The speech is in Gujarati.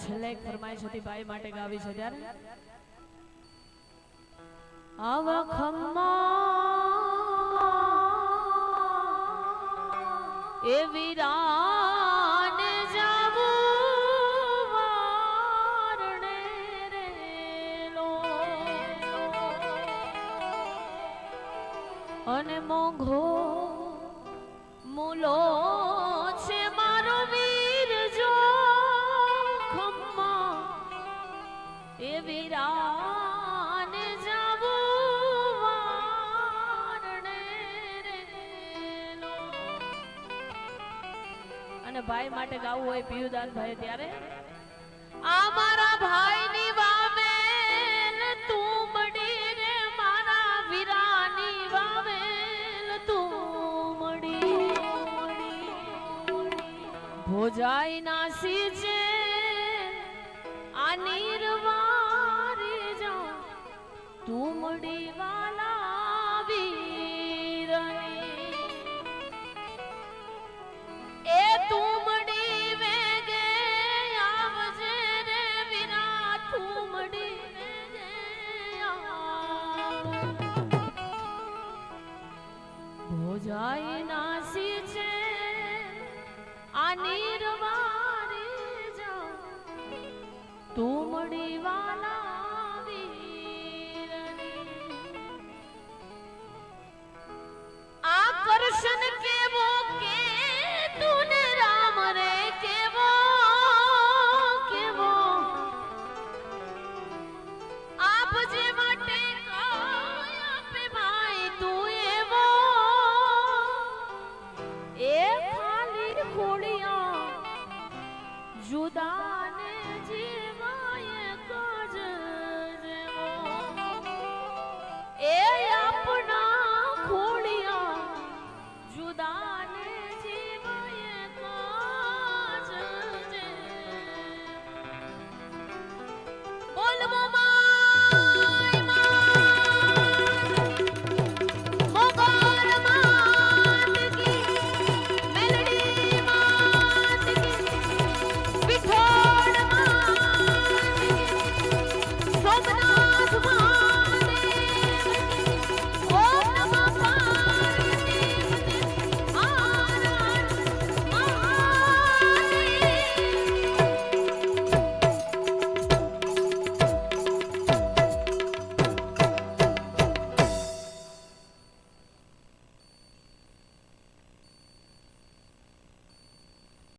છેલ્લે એક ફરમાઈશ હતી ભાઈ માટે ગાવી છે ત્યારે આવા ખમ્મા એ વીરાને જાવું વારણે રેલો અને મોંઘો મૂલો છે મારો વીર જો ખમ્મા એ વીરાને જાવું વારણે રેલો અને ભાઈ માટે ગાવું હોય પિયુદાન ભાઈ ત્યારે આ મારા ભાઈની વાવેલ તું મડી રે મારા વીરાની વાવેલ તું મડી ભોજાઈ નાસી છે આ નીરવારી જા તું મડી વાલા વીરની એ તું મડી વેગે આવજે રે વીરા તું મડી વેગે ભોજાઈ નાસી છે આ નીરવારી જા તું મડી વાલા વીરની આ કરશન કેવો કે તુને રામ રે કેવો કેવો આપ જે માટે આપે ભાઈ તું એવો એ ખાલી ખોડિયા જુદાને જી